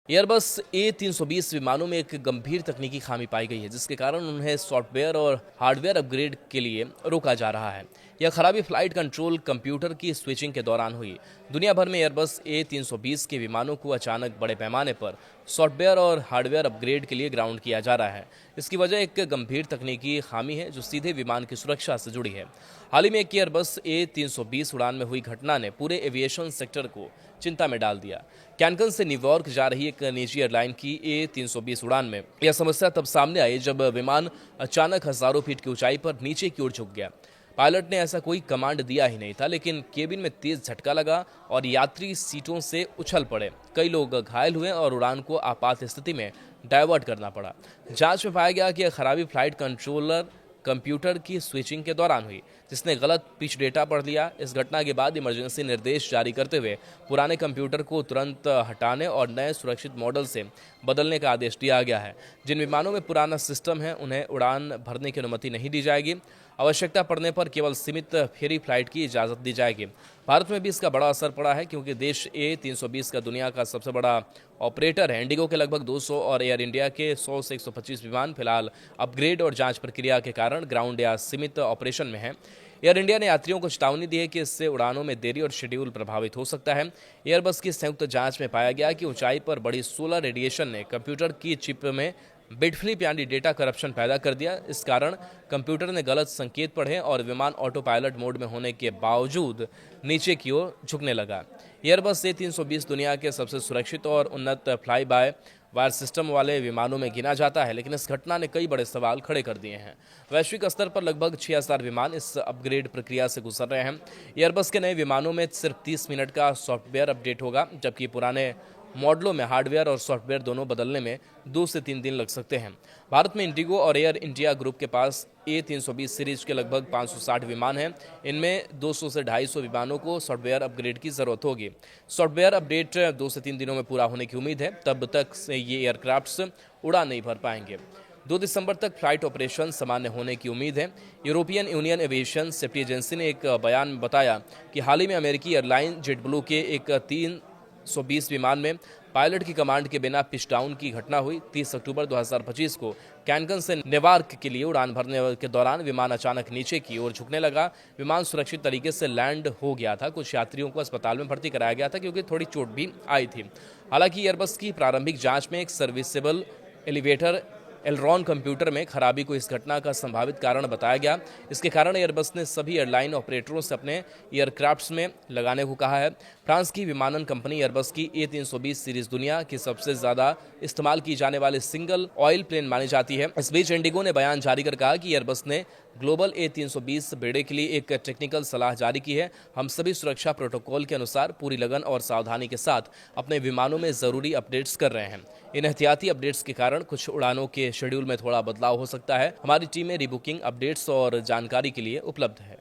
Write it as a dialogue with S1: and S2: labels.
S1: Airbus A320 विमानों में एक गंभीर तकनीकी खामी पाई गई है, जिसके कारण उन्हें सॉफ्टवेयर और हार्डवेयर अपग्रेड के लिए रोका जा रहा है। यह खराबी फ्लाइट कंट्रोल कंप्यूटर की स्विचिंग के दौरान हुई। दुनिया भर में एयरबस A320 के विमानों को अचानक बड़े पैमाने पर सॉफ्टवेयर और हार्डवेयर अपग्रेड के लिए ग्राउंड किया जा रहा है। इसकी वजह एक गंभीर तकनीकी खामी है जो सीधे विमान की सुरक्षा से जुड़ी है। हाल ही में एक एयरबस A320 उड़ान में हुई घटना ने पूरे एविएशन सेक्टर को चिंता में डाल दिया। कैनकन से न्यूयॉर्क जा रही एक निजी एयरलाइन की A320 उड़ान में यह समस्या तब सामने आई जब विमान अचानक हजारों फीट की ऊंचाई पर नीचे की ओर झुक गया। पायलट ने ऐसा कोई कमांड दिया ही नहीं था, लेकिन केबिन में तेज झटका लगा और यात्री सीटों से उछल पड़े। कई लोग घायल हुए और उड़ान को आपात स्थिति में डायवर्ट करना पड़ा। जांच में पाया गया कि यह खराबी फ्लाइट कंट्रोलर कंप्यूटर की स्विचिंग के दौरान हुई, जिसने गलत पिच डेटा पढ़ लिया। इस घटना के बाद इमरजेंसी निर्देश जारी करते हुए पुराने कंप्यूटर को तुरंत हटाने और नए सुरक्षित मॉडल से बदलने का आदेश दिया गया है। जिन विमानों में पुराना सिस्टम है उन्हें उड़ान भरने की अनुमति नहीं दी जाएगी। आवश्यकता पड़ने पर केवल सीमित फेरी फ्लाइट की इजाज़त दी जाएगी। भारत में भी इसका बड़ा असर पड़ा है, क्योंकि देश A320 का दुनिया का सबसे बड़ा ऑपरेटर है। इंडिगो के लगभग 200 और एयर इंडिया के 100 से 125 विमान फिलहाल अपग्रेड और जांच प्रक्रिया के कारण ग्राउंड या सीमित ऑपरेशन में हैं। एयर इंडिया ने यात्रियों को चेतावनी दी है कि इससे उड़ानों में देरी और शेड्यूल प्रभावित हो सकता है। एयरबस की संयुक्त जांच में पाया गया कि ऊंचाई पर बड़ी सोलर रेडिएशन ने कंप्यूटर की चिप में बिट फ्लिप यानी डेटा करप्शन पैदा कर दिया। इस कारण कंप्यूटर ने गलत संकेत पढ़े और विमान ऑटो पायलट मोड में होने के बावजूद नीचे की ओर झुकने लगा। एयरबस A320 दुनिया के सबसे सुरक्षित और उन्नत फ्लाई बाय वायर सिस्टम वाले विमानों में गिना जाता है, लेकिन इस घटना ने कई बड़े सवाल खड़े कर दिए हैं। वैश्विक स्तर पर लगभग 6000 विमान इस अपग्रेड प्रक्रिया से गुजर रहे हैं। एयरबस के नए विमानों में सिर्फ 30 मिनट का सॉफ्टवेयर अपडेट होगा, जबकि पुराने मॉडलों में हार्डवेयर और सॉफ्टवेयर दोनों बदलने में 2 से 3 दिन लग सकते हैं। भारत में इंडिगो और एयर इंडिया ग्रुप के पास A320 सीरीज के लगभग 560 विमान हैं। इनमें 200 से 250 विमानों को सॉफ्टवेयर अपग्रेड की जरूरत होगी। सॉफ्टवेयर अपडेट 2 से 3 दिनों में पूरा होने की उम्मीद है। तब तक से ये एयरक्राफ्ट्स उड़ान नहीं भर पाएंगे। 2 दिसंबर तक फ्लाइट ऑपरेशन सामान्य होने की उम्मीद है। European union aviation safety agency ने एक बयान में बताया कि हाल ही में अमेरिकी एयरलाइन जेटब्लू के एक 320 विमान में पायलट की कमांड के बिना पिच डाउन की घटना हुई। 30 अक्टूबर 2025 को कैनकन से न्यूयॉर्क के लिए उड़ान भरने के दौरान विमान अचानक नीचे की ओर झुकने लगा। विमान सुरक्षित तरीके से लैंड हो गया था। कुछ यात्रियों को अस्पताल में भर्ती कराया गया था, क्योंकि थोड़ी चोट भी आई थी। हालांकि एयरबस की प्रारंभिक जांच में एक सर्विसेबल एलिवेटर एलरॉन कंप्यूटर में खराबी को इस घटना का संभावित कारण बताया गया। इसके कारण एयरबस ने सभी एयरलाइन ऑपरेटरों से अपने एयरक्राफ्ट्स में लगाने को कहा है। फ्रांस की विमानन कंपनी एयरबस की A320 सीरीज दुनिया की सबसे ज्यादा इस्तेमाल की जाने वाली सिंगल ऑयल प्लेन मानी जाती है। इस बीच इंडिगो ने बयान जारी कर कहा कि एयरबस ने ग्लोबल A320 बेड़े के लिए एक टेक्निकल सलाह जारी की है। हम सभी सुरक्षा प्रोटोकॉल के अनुसार पूरी लगन और सावधानी के साथ अपने विमानों में जरूरी अपडेट्स कर रहे हैं। इन एहतियाती अपडेट्स के कारण कुछ उड़ानों के शेड्यूल में थोड़ा बदलाव हो सकता है। हमारी टीमें रीबुकिंग, अपडेट्स और जानकारी के लिए उपलब्ध है।